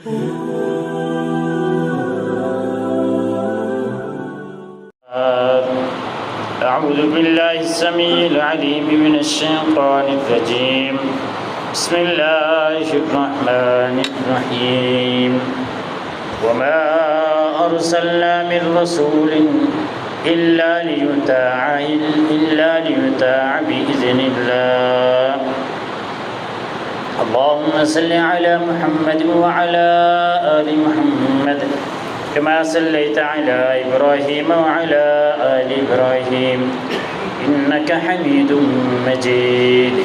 أعوذ بالله السميع العليم من الشيطان الرجيم. بسم الله الرحمن الرحيم. وما أرسلنا من رسول إلا ليطاع بإذن الله. اللهم صل على محمد وعلى آل محمد كما صليت على إبراهيم وعلى آل إبراهيم إنك حميد مجيد.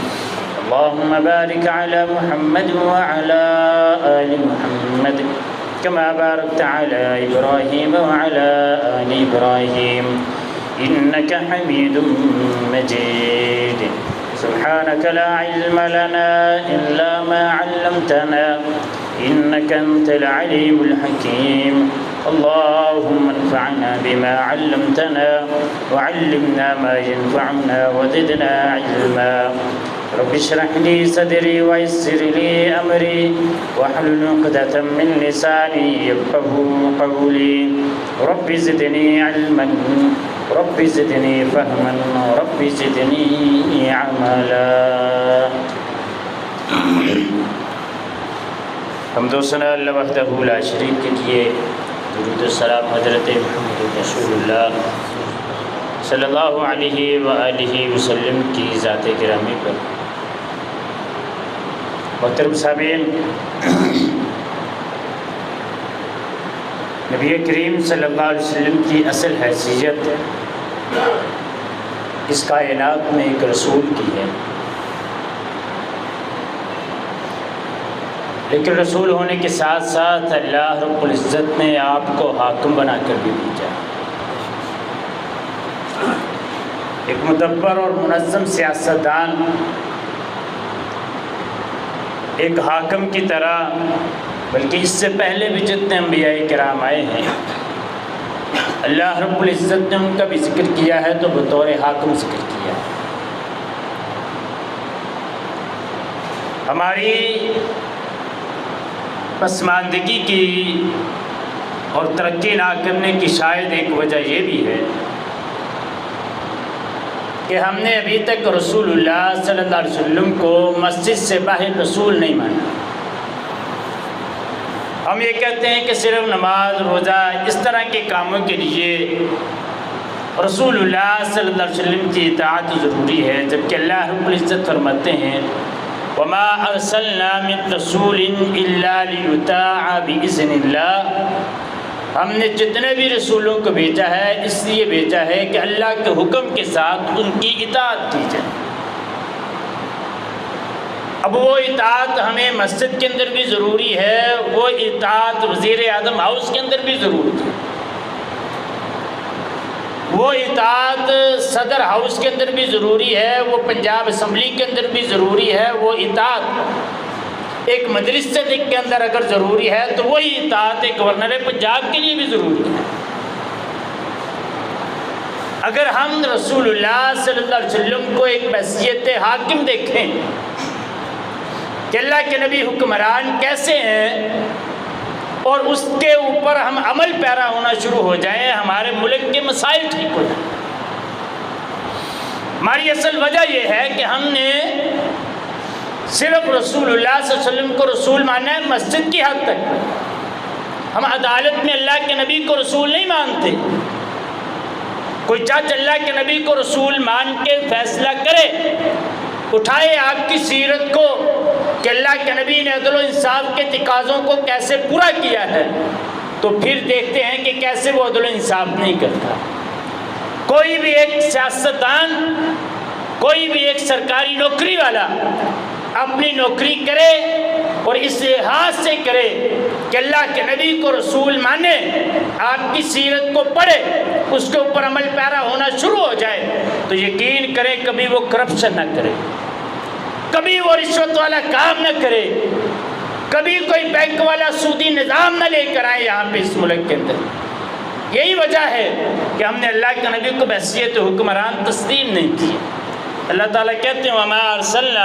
اللهم بارك على محمد وعلى آل محمد كما باركت على إبراهيم وعلى آل إبراهيم إنك حميد مجيد. سبحانك لا علم لنا إلا ما علمتنا إنك أنت العليم الحكيم. اللهم انفعنا بما علمتنا وعلمنا ما ينفعنا وزدنا علما. رب اشرح لي صدري ويسر لي أمري واحلل عقدة من لساني يفقهوا قولي. رب زدني علما رب زدني فهما رب زدني عملا. حمد و ثنا اللہ وحدہ لا شریک کے لیے، درود و سلام حضرت محمد رسول اللہ صلی اللہ علیہ وآلہ وسلم کی ذات گرامی پر. محترم سامعین، نبی کریم صلی اللہ علیہ وسلم کی اصل حیثیت اس کائنات میں ایک رسول کی ہے، لیکن رسول ہونے کے ساتھ ساتھ اللہ رب العزت نے آپ کو حاکم بنا کر بھی بھیجا. ایک مدبر اور منظم سیاستدان، ایک حاکم کی طرح، بلکہ اس سے پہلے بھی جتنے انبیاء کرام آئے ہیں اللہ رب العزت نے ان کا بھی ذکر کیا ہے تو بطور حاکم ذکر کیا ہے. ہماری پسماندگی کی اور ترقی نہ کرنے کی شاید ایک وجہ یہ بھی ہے کہ ہم نے ابھی تک رسول اللہ صلی اللہ علیہ وسلم کو مسجد سے باہر رسول نہیں مانا. ہم یہ کہتے ہیں کہ صرف نماز روزہ اس طرح کے کاموں کے لیے رسول اللہ صلی اللہ علیہ وسلم کی اطاعت ضروری ہے، جبکہ اللہ رب العزت فرماتے ہیں وما ارسلنا من رسول الا ليطاع باذن اللہ. ہم نے جتنے بھی رسولوں کو بھیجا ہے اس لیے بھیجا ہے کہ اللہ کے حکم کے ساتھ ان کی اطاعت کی جائے. اب وہ اطاعت ہمیں مسجد کے اندر بھی ضروری ہے، وہ اطاعت وزیر اعظم ہاؤس کے اندر بھی ضروری ہے، وہ اطاعت صدر ہاؤس کے اندر بھی ضروری ہے، وہ پنجاب اسمبلی کے اندر بھی ضروری ہے، وہ اطاعت ایک مجلس صدق کے اندر اگر ضروری ہے تو وہی اطاعت ایک گورنر پنجاب کے لیے بھی ضروری ہے. اگر ہم رسول اللہ صلی اللہ علیہ وسلم کو ایک حیثیت حاکم دیکھیں کہ اللہ کے نبی حکمران کیسے ہیں اور اس کے اوپر ہم عمل پیرا ہونا شروع ہو جائیں، ہمارے ملک کے مسائل ٹھیک ہو جائیں. ہماری اصل وجہ یہ ہے کہ ہم نے صرف رسول اللہ صلی اللہ علیہ وسلم کو رسول ماننا ہے مسجد کی حد تک. ہم عدالت میں اللہ کے نبی کو رسول نہیں مانتے. کوئی جج اللہ کے نبی کو رسول مان کے فیصلہ کرے، اٹھائے آپ کی سیرت کو کہ اللہ کے نبی نے عدل و انصاف کے تقاضوں کو کیسے پورا کیا ہے، تو پھر دیکھتے ہیں کہ کیسے وہ عدل و انصاف نہیں کرتا. کوئی بھی ایک سیاستدان، کوئی بھی ایک سرکاری نوکری والا اپنی نوکری کرے اور اس لحاظ سے کرے کہ اللہ کے نبی کو رسول مانے، آپ کی سیرت کو پڑھے، اس کے اوپر عمل پیرا ہونا شروع ہو جائے، تو یقین کریں کبھی وہ کرپشن نہ کرے، کبھی وہ رشوت والا کام نہ کرے، کبھی کوئی بینک والا سودی نظام نہ لے کر آئے یہاں پہ اس ملک کے اندر. یہی وجہ ہے کہ ہم نے اللہ کے نبی کو بحیثیت حکمران تسلیم نہیں کی. اللہ تعالیٰ کہتے ہیں وما ارسلنا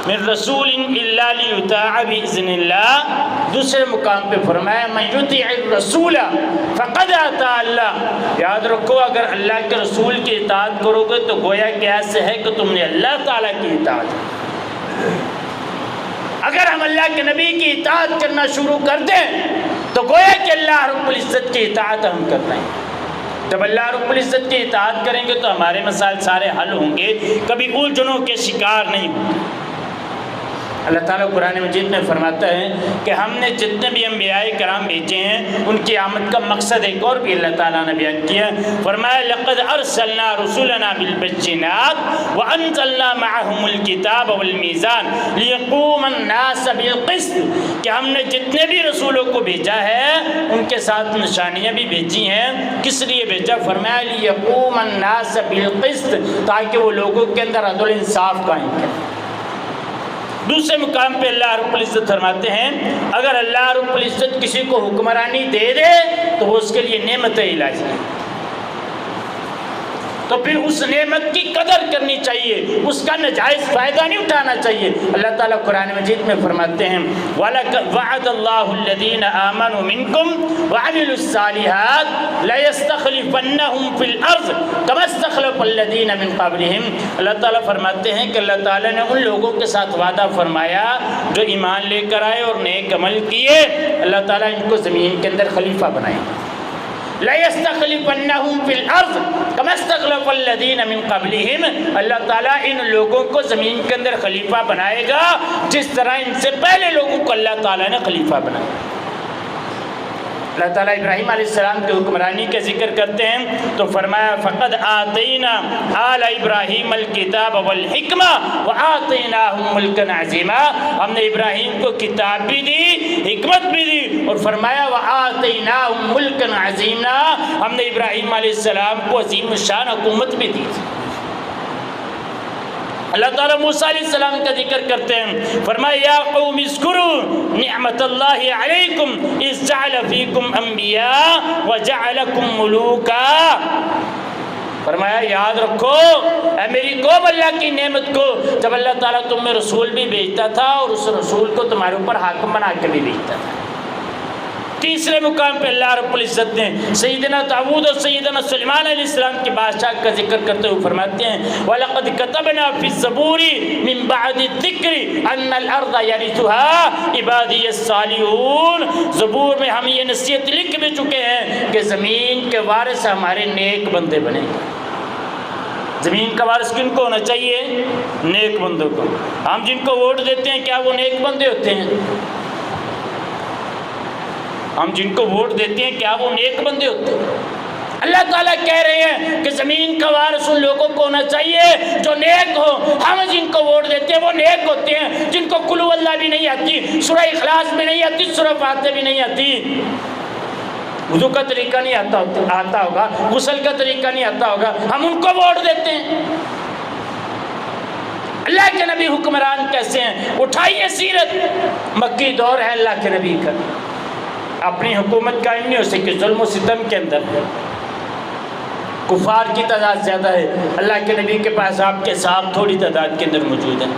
من رسول الا لیطاع باذن اللہ. دوسرے مقام پہ فرمایا من یطیع الرسول فقد اطاع اللہ. یاد رکھو اگر اللہ کے رسول کی اطاعت کرو گے تو گویا کہ ایسے ہے کہ تم نے اللہ تعالیٰ کی اطاعت. اگر ہم اللہ کے نبی کی اطاعت کرنا شروع کر دیں تو گویا کہ اللہ رب العزت کی اطاعت ہم کر رہے ہیں. جب اللہ رب العزت کی اطاعت کریں گے تو ہمارے مسائل سارے حل ہوں گے، کبھی الجھنوں کے شکار نہیں ہوں گے. اللہ تعالیٰ قرآن مجید میں فرماتا ہے کہ ہم نے جتنے بھی انبیاء کرام بھیجے ہیں ان کی آمد کا مقصد ایک اور بھی اللہ تعالیٰ نے بیان کیا. فرمایا لقد ارسلنا رسولنا بالبينات وانزلنا معهم الكتاب والميزان ليقوم الناس بالقسط. کہ ہم نے جتنے بھی رسولوں کو بھیجا ہے ان کے ساتھ نشانیاں بھی بھیجی ہیں. کس لیے بھیجا؟ فرمایا ليقوم الناس بالقسط، تاکہ وہ لوگوں کے اندر عدل انصاف قائم کریں. دوسرے مقام پہ اللہ رب العزت فرماتے ہیں اگر اللہ رب العزت کسی کو حکمرانی دے دے تو وہ اس کے لیے نعمت الہی ہے، تو پھر اس نعمت کی قدر کرنی چاہیے، اس کا ناجائز فائدہ نہیں اٹھانا چاہیے. اللہ تعالیٰ قرآن مجید میں فرماتے ہیں وَعَدَ اللَّهُ الَّذِينَ آمَنُوا مِنكُمْ وَعَمِلُوا الصَّالِحَاتِ لَيَسْتَخْلِفَنَّهُمْ فِي الْأَرْضِ كَمَا اسْتَخْلَفَ الَّذِينَ مِن قَبْلِهِمْ. اللہ تعالیٰ فرماتے ہیں کہ اللہ تعالیٰ نے ان لوگوں کے ساتھ وعدہ فرمایا جو ایمان لے کر آئے اور نیک عمل کیے، اللہ تعالیٰ ان کو زمین کے اندر خلیفہ بنائے. لَيَسْتَخْلِفَنَّهُمْ فِي الْأَرْضِ كَمَا اسْتَخْلَفَ الَّذِينَ مِن قَبْلِهِمْ. اللہ تعالیٰ ان لوگوں کو زمین کے اندر خلیفہ بنائے گا جس طرح ان سے پہلے لوگوں کو اللہ تعالیٰ نے خلیفہ بنایا. اللہ تعالیٰ ابراہیم علیہ السلام کی حکمرانی کا ذکر کرتے ہیں تو فرمایا فقد آتینا آل ابراہیم الکتاب والحکمہ وآتیناہم ملکا عظیما. ہم نے ابراہیم کو کتاب بھی دی، حکمت بھی دی، اور فرمایا وآتیناہم ملکا عظیما، ہم نے ابراہیم علیہ السلام کو عظیم الشان حکومت بھی دی. اللہ تعالیٰ موسیٰ علیہ السلام کا ذکر کرتے ہیں فرمایا یا قوم اذکروا نعمت اللہ علیکم اذ جعل فیکم انبیاء وجعلکم ملوکا. فرمایا یاد رکھو اے میری قوم اللہ کی نعمت کو جب اللہ تعالیٰ تم میں رسول بھی بھیجتا تھا اور اس رسول کو تمہارے اوپر حاکم بنا کے بھی بھیجتا تھا. تیسرے مقام پہ اللہ رب العزت نے سیدنا داؤد اور سیدنا سلیمان علیہ السلام کی بادشاہ کا ذکر کرتے ہوئے فرماتے ہیں وَلَقَدْ كَتَبْنَا فِي الزَّبُورِ مِن بَعْدِ الذِّكْرِ أَنَّ الْأَرْضَ يَرِثُهَا عِبَادِيَ الصَّالِحُونَ. زبور میں ہم یہ نصیحت لکھ بھی چکے ہیں کہ زمین کے وارث ہمارے نیک بندے بنے. زمین کا وارث کن کو ہونا چاہیے؟ نیک بندوں کو. ہم جن کو ووٹ دیتے ہیں کیا وہ نیک بندے ہوتے ہیں؟ ہم جن کو ووٹ دیتے ہیں کیا وہ نیک بندے ہوتے ہیں؟ اللہ تعالیٰ کہہ رہے ہیں کہ زمین کا وارث ان لوگوں کو ہونا چاہیے جو نیک ہو. ہم جن کو ووٹ دیتے ہیں وہ نیک ہوتے ہیں جن کو قل ہو اللہ بھی نہیں آتی، سورہ اخلاص بھی نہیں آتی، سورہ فاتحہ بھی نہیں آتی، وضو کا طریقہ نہیں آتا ہوگا، غسل کا طریقہ نہیں آتا ہوگا، ہم ان کو ووٹ دیتے ہیں. اللہ کے نبی حکمران کیسے ہیں؟ اٹھائیے سیرت، مکی دور ہے اللہ کے نبی کا، اپنی حکومت قائم نہیں ہو سکی، ظلم و ستم کے اندر کفار کی تعداد زیادہ ہے. اللہ کے نبی کے پاس آپ کے صاحب تھوڑی تعداد کے اندر موجود ہیں.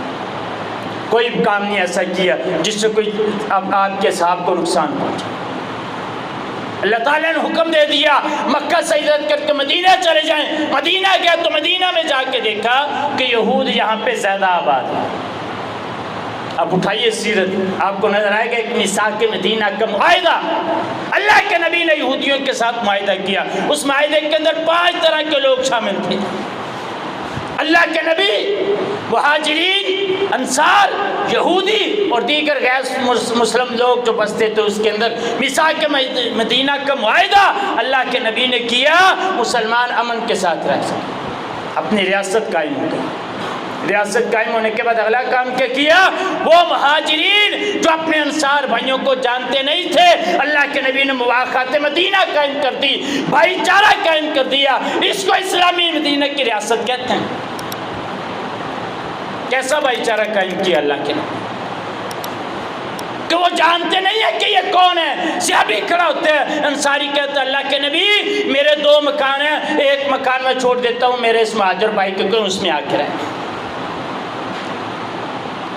کوئی کام نہیں ایسا کیا جس سے کوئی آپ کے صاحب کو نقصان پہنچا. اللہ تعالیٰ نے حکم دے دیا مکہ سے ہجرت کر کے مدینہ چلے جائیں. مدینہ گیا تو مدینہ میں جا کے دیکھا کہ یہود یہاں پہ زیادہ آباد ہیں. اب اٹھائیے سیرت، آپ کو نظر آئے گا ایک میثاق مدینہ کا معاہدہ اللہ کے نبی نے یہودیوں کے ساتھ معاہدہ کیا. اس معاہدے کے اندر 5 طرح کے لوگ شامل تھے. اللہ کے نبی، مہاجرین، انصار، یہودی اور دیگر غیر مسلم لوگ جو بستے تھے. اس کے اندر میثاق مدینہ کا معاہدہ اللہ کے نبی نے کیا. مسلمان امن کے ساتھ رہ سکے، اپنی ریاست قائم ہو گئی. ریاست قائم ہونے کے بعد اگلا کام کیا کیا؟ وہ مہاجرین جو اپنے انصار بھائیوں کو جانتے نہیں تھے، اللہ کے نبی نے مواخات مدینہ قائم کر دی، بھائی چارہ قائم کر دیا. اس کو اسلامی مدینہ کی ریاست کہتے ہیں. کیسا بھائی چارہ قائم کیا اللہ کے نبی؟ کہ وہ جانتے نہیں ہیں کہ یہ کون ہے. صحابی کھڑا ہوتے ہیں، انصاری کہتے ہیں اللہ کے نبی میرے 2 مکان ہیں، ایک مکان میں چھوڑ دیتا ہوں میرے اس مہاجر بھائی کو، اس میں آ کے رہیں.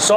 100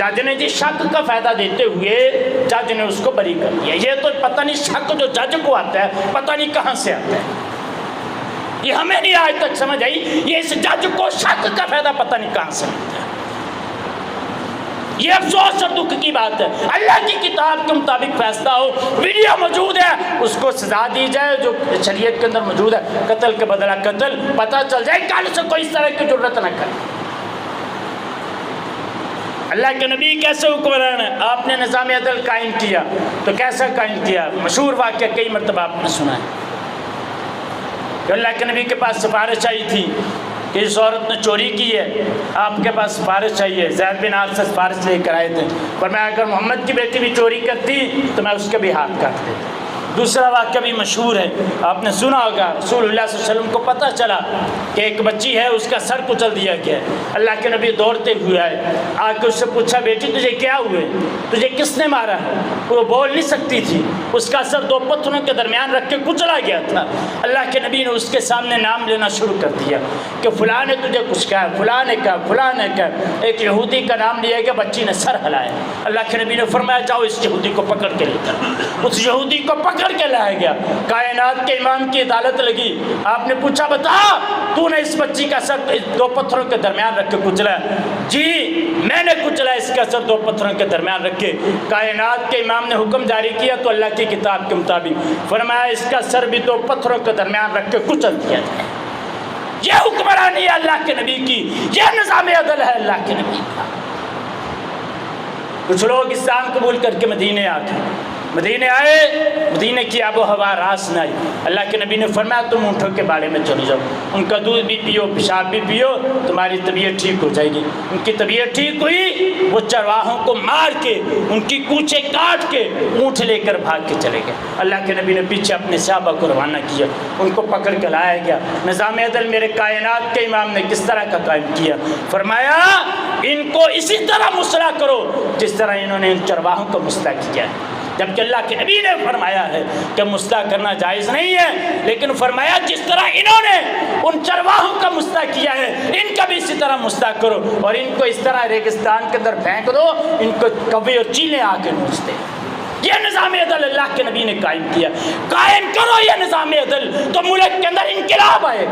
جج نے جی شک کا فائدہ دیتے ہوئے جج نے اس کو بری کر دیا. یہ تو پتہ نہیں شک جو جج کو آتا ہے پتہ نہیں کہاں سے آتا ہے, یہ ہمیں نہیں آج تک سمجھ آئی. یہ اس جج کو شک کا فائدہ پتہ نہیں کہاں سے ملتا ہے. یہ افسوس اور دکھ کی بات ہے. اللہ کی کتاب کے مطابق فیصلہ ہو, ویڈیو موجود ہے, اس کو سزا دی جائے جو شریعت کے اندر موجود ہے, قتل کے بدلہ قتل, پتہ چل جائے, کل سے کوئی اس طرح کی ضرورت نہ کرے. اللہ کے نبی کیسے حکمران ہے؟ آپ نے نظام عدل قائم کیا تو کیسا قائم کیا؟ مشہور واقعہ کئی مرتبہ آپ نے سنا ہے کہ اللہ کے نبی کے پاس سفارش آئی تھی کہ اس عورت نے چوری کی ہے, آپ کے پاس سفارش چاہیے. زید بن حارثہ سے سفارش لے کر آئے تھے, فرمایا اگر محمد کی بیٹی بھی چوری کرتی تو میں اس کے بھی ہاتھ کاٹ دیتا. دوسرا واقعہ بھی مشہور ہے, آپ نے سنا ہوگا, رسول اللہ صلی اللہ علیہ وسلم کو پتہ چلا کہ ایک بچی ہے, اس کا سر کچل دیا گیا ہے. اللہ کے نبی دوڑتے ہوئے آئے, آ کے اس سے پوچھا بیٹی تجھے کیا ہوئے, تجھے کس نے مارا ہے؟ وہ بول نہیں سکتی تھی, اس کا سر دو پتھروں کے درمیان رکھ کے کچلا گیا تھا. اللہ کے نبی نے اس کے سامنے نام لینا شروع کر دیا کہ فلاں نے تجھے کچھ کہا, فلاں نے کہا, فلاں نے کہا. ایک یہودی کا نام لیا کہ بچی نے سر ہلایا. اللہ کے نبی نے فرمایا جاؤ اس یہودی کو پکڑ کے لے کر. اس یہودی کو پکڑ کے لایا گیا. کائنات کے امام کی عدالت لگی, آپ نے پوچھا بتا تو نے اس بچی کا سر دو پتھروں کے درمیان رکھ کے کچلا؟ جی میں نے کچلا اس کا سر دو پتھروں کے درمیان رکھ کے. کائنات کے امام نے حکم جاری کیا تو اللہ کی کتاب کے مطابق فرمایا اس کا سر بھی دو پتھروں کے درمیان رکھ کے کچل دیا جائے. یہ حکمرانی ہے اللہ کے نبی کی, یہ نظام عدل ہے اللہ کے نبی کا. کچھ لوگ اسلام قبول کر کے مدینے آ گئے, مدینے آئے, مدینے کی آب و ہوا راس نہ آئی. اللہ کے نبی نے فرمایا تم اونٹوں کے باڑے میں چلے جاؤ, ان کا دودھ بھی پیو, پیشاب بھی پیو, تمہاری طبیعت ٹھیک ہو جائے گی. ان کی طبیعت ٹھیک ہوئی, وہ چرواہوں کو مار کے, ان کی کوچے کاٹ کے اونٹ لے کر بھاگ کے چلے گئے. اللہ کے نبی نے پیچھے اپنے صحابہ کو روانہ کیا, ان کو پکڑ کے لایا گیا. نظام عدل میرے کائنات کے امام نے کس طرح کا قائم کیا؟ فرمایا ان کو اسی طرح مسلح کرو جس طرح انہوں نے ان چرواہوں کو مسلح کیا ہے. جبکہ اللہ کے نبی نے فرمایا ہے کہ مسلح کرنا جائز نہیں ہے, لیکن فرمایا جس طرح انہوں نے ان چرواہوں کا مسلح کیا ہے ان کا بھی اسی طرح مسلح کرو, اور ان کو اس طرح ریگستان کے اندر پھینک دو, ان کو کوے اور چیلیں آ کے نوچتے. یہ نظام عدل اللہ کے نبی نے قائم کیا. قائم کرو یہ نظام عدل تو ملک کے اندر انقلاب آئے.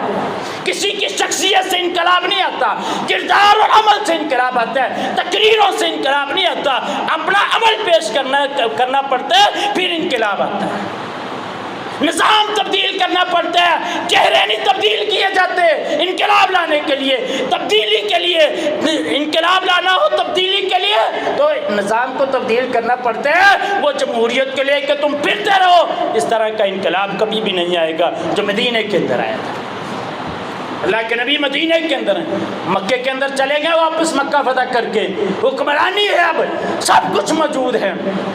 کسی کی شخصیت سے انقلاب نہیں آتا, کردار اور عمل سے انقلاب آتا ہے, تقریروں سے انقلاب نہیں آتا. اپنا عمل پیش کرنا پڑتا ہے پھر انقلاب آتا ہے. نظام تبدیل کرنا پڑتا ہے, چہرے نہیں تبدیل کیے جاتے. انقلاب لانے کے لیے, تبدیلی کے لیے, انقلاب لانا ہو تبدیلی کے لیے تو نظام کو تبدیل کرنا پڑتا ہے. وہ جمہوریت کے لیے کہ تم پھرتے رہو, اس طرح کا انقلاب کبھی بھی نہیں آئے گا جو مدینے کے اندر آیا تھا. اللہ کے نبی مدینہ کے اندر ہیں, مکے کے اندر چلے گئے واپس مکہ فتح کر کے. حکمرانی ہے, اب سب کچھ موجود ہے,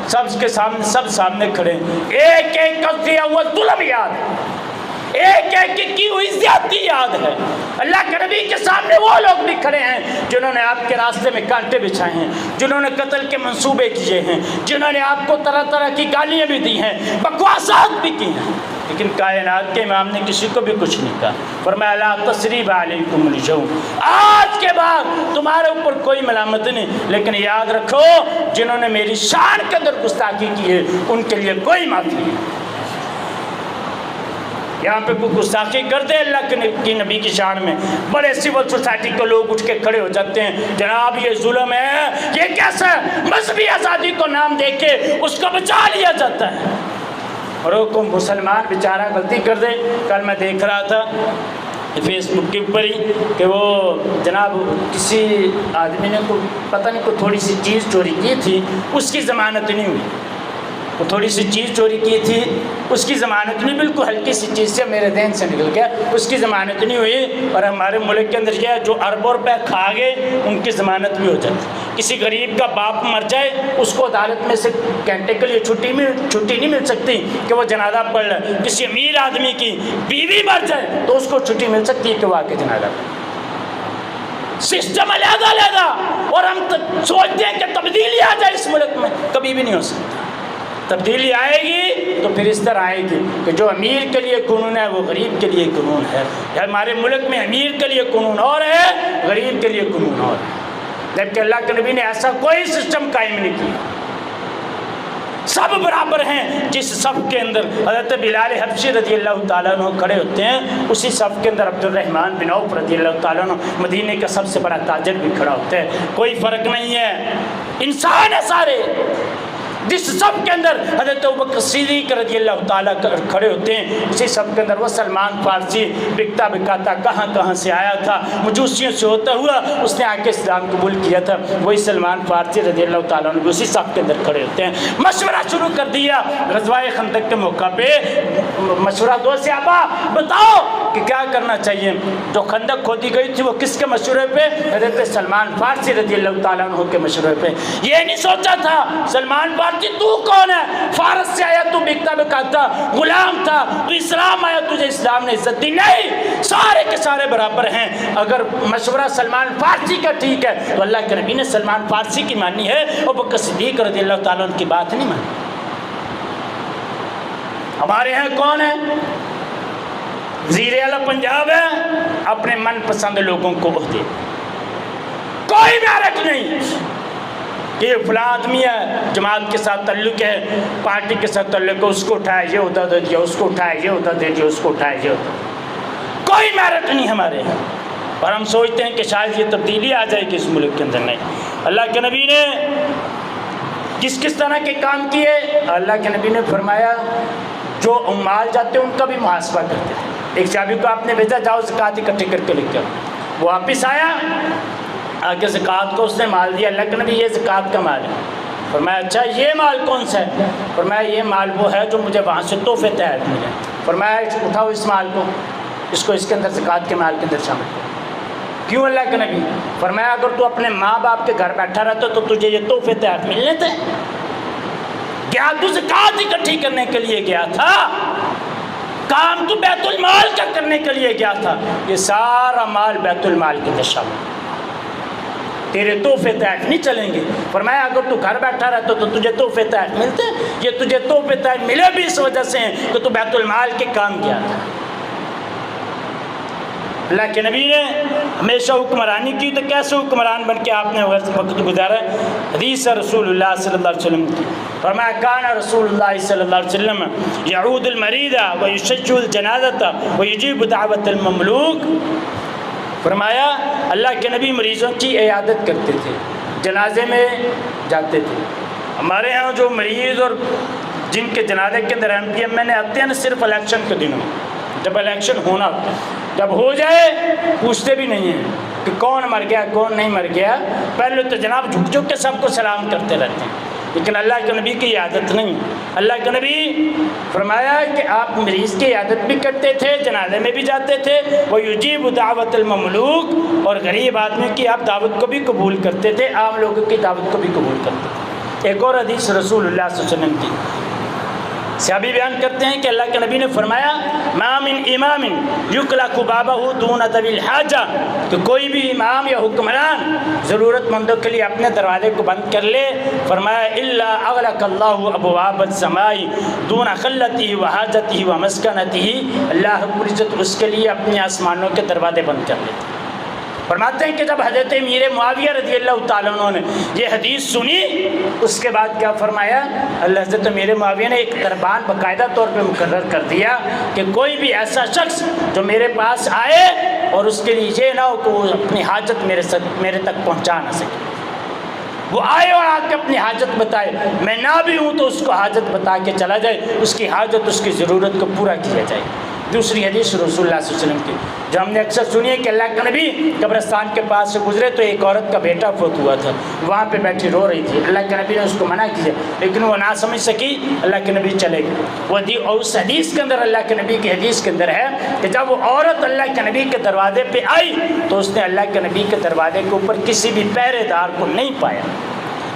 سب کے سامنے, سب سامنے کھڑے. ایک ایک کا کیا ہوا ظلم یاد ہے, ایک ایک کی ہوئی زیادتی یاد ہے. اللہ کے نبی کے سامنے وہ لوگ بھی کھڑے ہیں جنہوں نے آپ کے راستے میں کانٹے بچھائے ہیں, جنہوں نے قتل کے منصوبے کیے ہیں, جنہوں نے آپ کو طرح طرح کی گالیاں بھی دی ہیں, بکواسات بھی کی ہیں, لیکن کائنات کے امام نے کسی کو بھی کچھ نہیں کہا. فرمایا لا تثریب علیکم اليوم, آج کے بعد تمہارے اوپر کوئی ملامت نہیں, لیکن یاد رکھو جنہوں نے میری شان کے اندر گستاخی کی ہے ان کے لیے کوئی معافی نہیں. یہاں پہ کوئی گستاخی کرتے اللہ کی نبی کی شان میں, بڑے سول سوسائٹی کے لوگ اٹھ کے کھڑے ہو جاتے ہیں, جناب یہ ظلم ہے, یہ کیسا مذہبی آزادی کو نام دے کے اس کو بچا لیا جاتا ہے, اور وہ کوئی مسلمان بیچارہ غلطی کر دے. کل میں دیکھ رہا تھا فیس بک کے اوپر ہی کہ وہ جناب کسی آدمی نے کو پتہ نہیں کوئی تھوڑی سی چیز چوری کی تھی, اس کی ضمانت نہیں ہوئی. وہ تھوڑی سی چیز چوری کی تھی, اس کی ضمانت نہیں, بالکل ہلکی سی چیز سے میرے ذہن سے نکل گیا, اس کی ضمانت نہیں ہوئی. اور ہمارے ملک کے اندر یہ جو اربوں روپے کھا گئے ان کی ضمانت بھی ہو جاتی. کسی غریب کا باپ مر جائے اس کو عدالت میں سے گھنٹے کے لیے چھٹی نہیں مل سکتی کہ وہ جنازہ پڑھ لے. کسی امیر آدمی کی بیوی مر جائے تو اس کو چھٹی مل سکتی ہے کہ وہ آ کے جنازہ پڑھے. سسٹم علیحدہ, اور ہم سوچتے ہیں کہ تبدیلی آ جائے اس ملک میں, کبھی بھی نہیں ہو سکتا. تبدیلی آئے گی تو پھر اس طرح آئے گی کہ جو امیر کے لیے قانون ہے وہ غریب کے لیے قانون ہے. ہمارے ملک میں امیر کے لیے قانون اور ہے, غریب کے لیے قانون اور ہے. جبکہ اللہ کے نبی نے ایسا کوئی سسٹم قائم نہیں کیا، سب برابر ہیں۔ جس صف کے اندر حضرت بلال حبشی رضی اللہ تعالیٰ عنہ کھڑے ہوتے ہیں، اسی صف کے اندر عبد الرحمن بن عوف رضی اللہ تعالیٰ عنہ مدینے کا سب سے بڑا تاجر بھی کھڑا ہوتا ہے۔ کوئی فرق نہیں ہے، انسان ہے سارے۔ جس صف کے اندر حضرت ابوبکر صدیق رضی اللہ تعالیٰ کھڑے ہوتے ہیں، اسی صف کے اندر وہ سلمان فارسی بکتا بکاتا کہاں کہاں سے آیا تھا، مجوسیوں سے ہوتا ہوا اس نے آ کے اسلام قبول کیا تھا، وہی سلمان فارسی رضی اللہ تعالیٰ عنہ اسی صف کے اندر کھڑے ہوتے ہیں۔ مشورہ شروع کر دیا غزوہ خندق کے موقع پہ، مشورہ دو صحابہ بتاؤ کہ کیا کرنا چاہیے۔ جو خندق کھودی گئی تھی وہ کس کے مشورے پہ؟ حضرت سلمان فارسی رضی اللہ تعالیٰ عنہ کے مشورے پہ۔ یہ نہیں سوچا تھا سلمان فارسی تو کون ہے، فارس سے آیا تو بکتا بکاتا غلام تھا، تو اسلام آیا تجھے اسلام نے عزت دی؟ نہیں، سارے کے سارے برابر ہیں۔ اگر مشورہ سلمان فارسی کا ٹھیک ہے تو اللہ کے نبی نے سلمان فارسی کی مانی ہے، ابوبکر صدیق رضی اللہ تعالیٰ عنہ کی بات نہیں مانی۔ ہمارے یہاں کون ہے؟ وزیر اعلیٰ پنجاب ہے، اپنے من پسند لوگوں کو عہدے، کوئی میرٹ نہیں کہ یہ فلاں آدمی ہے، جماعت کے ساتھ تعلق ہے، پارٹی کے ساتھ تعلق ہے، اس کو اٹھائے یہ عہدہ دے دیا، اس کو اٹھائے یہ عہدہ دے دیا، اس کو اٹھائے یہ عہدہ، کوئی میرٹ نہیں ہمارے یہاں۔ اور ہم سوچتے ہیں کہ شاید یہ تبدیلی آ جائے گی اس ملک کے اندر، نہیں۔ اللہ کے نبی نے کس کس طرح کے کام کیے؟ اللہ کے نبی نے فرمایا جو عمال جاتے ہیں ان کا بھی محاسبہ کرتے تھے۔ ایک صحابی کو آپ نے بھیجا جاؤ زکوٰۃ اکٹھی کر کے لے کے آؤ، وہ واپس آیا، آگے زکوٰۃ کو اس نے مال دیا۔ اللہ کے نبی یہ زکوٰۃ کا مال ہے۔ فرمایا اچھا یہ مال کون سا ہے؟ فرمایا یہ مال وہ ہے جو مجھے وہاں سے تحفے تحت ملے۔ فرمایا اٹھاؤ اس مال کو، اس کو اس کے اندر زکوٰۃ کے مال کے اندر شامل کرو۔ کیوں اللہ کے نبی؟ فرمایا اگر تو اپنے ماں باپ کے گھر بیٹھا رہتا تو تجھے یہ تحفے تحت ملنے تھے؟ کیا تو زکوٰۃ اکٹھی کرنے کے لیے گیا تھا؟ کام تو بیت المال کا کرنے کے لیے گیا تھا، یہ سارا مال بیت المال کے اندر شامل، تیرے تحفے تحت نہیں چلیں گے۔ فرمایا اگر تو گھر بیٹھا رہتا تو تجھے تحفے تحت ملتے، یہ تجھے تحفے تحت ملے بھی اس وجہ سے ہیں کہ تو بیت المال کے کام کیا تھا۔ اللہ کے نبی نے ہمیشہ حکمرانی کی، تو کیسے حکمران بن کے آپ نے وقت گزارا؟ حدیث رسول اللہ صلی اللہ علیہ وسلم کی، فرمایا کان رسول اللہ صلی اللہ علیہ وسلم یعود المریض ویشج الجنازۃ ویجیب دعوت المملوک۔ فرمایا اللہ کے نبی مریضوں کی عیادت کرتے تھے، جنازے میں جاتے تھے۔ ہمارے ہاں جو مریض اور جن کے جنازے کے اندر ایم پی ایم میں آتے ہیں نا، صرف الیکشن کے دنوں، جب الیکشن ہونا جب ہو جائے پوچھتے بھی نہیں ہیں کہ کون مر گیا کون نہیں مر گیا، پہلے تو جناب جھک جھک کے سب کو سلام کرتے رہتے ہیں، لیکن اللہ کے نبی کی عادت نہیں۔ اللہ کے نبی فرمایا کہ آپ مریض کی عادت بھی کرتے تھے، جنازے میں بھی جاتے تھے، وہ یجیب دعوت المملوک، اور غریب آدمی کی آپ دعوت کو بھی قبول کرتے تھے، عام لوگوں کی دعوت کو بھی قبول کرتے تھے۔ ایک اور حدیث رسول اللہ صلی اللہ علیہ وسلم کی، صحابی بیان کرتے ہیں کہ اللہ کے نبی نے فرمایا ما من امام یکلق بابہ دون ذوی الحاجہ، کہ کوئی بھی امام یا حکمران ضرورت مندوں کے لیے اپنے دروازے کو بند کر لے، فرمایا الا اغلق اللہ ابواب السماء دون خلته وحاجته ومسکنته، اللہ رب العزت اس کے لیے اپنے آسمانوں کے دروازے بند کر لیتے۔ فرماتے ہیں کہ جب حضرت امیر معاویہ رضی اللہ تعالیٰ عنہ نے یہ حدیث سنی، اس کے بعد کیا فرمایا؟ اللہ حضرت امیر معاویہ نے ایک دربان باقاعدہ طور پہ مقرر کر دیا کہ کوئی بھی ایسا شخص جو میرے پاس آئے اور اس کے لیے یہ نہ ہو کہ وہ اپنی حاجت میرے تک پہنچا نہ سکے، وہ آئے اور آ کے اپنی حاجت بتائے، میں نہ بھی ہوں تو اس کو حاجت بتا کے چلا جائے، اس کی حاجت اس کی ضرورت کو پورا کیا جائے۔ دوسری حدیث رسول اللہ صلی اللہ علیہ وسلم کی جو ہم نے اکثر سنی ہے کہ اللہ کے نبی قبرستان کے پاس سے گزرے تو ایک عورت کا بیٹا فوت ہوا تھا، وہاں پہ بیٹھی رو رہی تھی، اللہ کے نبی نے اس کو منع کیا لیکن وہ نہ سمجھ سکی، اللہ کے نبی چلے گئے۔ وہ اس حدیث کے اندر اللہ کے نبی کی حدیث کے اندر ہے کہ جب وہ عورت اللہ کے نبی کے دروازے پہ آئی تو اس نے اللہ کے نبی کے دروازے کے اوپر کسی بھی پہرے دار کو نہیں پایا،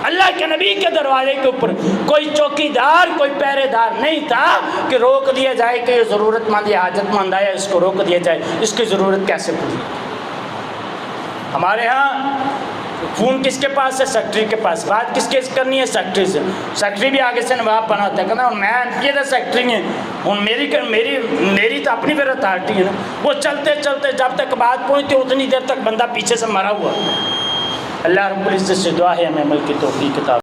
اللہ کے نبی کے دروازے کے اوپر کوئی چوکی دار کوئی پہرے دار نہیں تھا کہ روک دیا جائے کہ یہ ضرورت مند یا حاجت مند آیا اس کو روک دیا جائے، اس کی ضرورت کیسے پوری۔ ہمارے ہاں فون کس کے پاس ہے؟ سیکٹری کے پاس، بات کس کے کرنی ہے؟ سیکٹری سے، سیکٹری بھی آگے سے نواب بنا ہوتا ہے، کہنا میں یہ تھا سیکٹری ہیں، میری تو اپنی پھر اتھارٹی ہے نا، وہ چلتے چلتے جب تک بات پہنچتی اتنی دیر تک بندہ پیچھے سے مرا ہوا۔ اللہ رب العزت سے دعا ہے ہمیں عمل کی توفیق عطا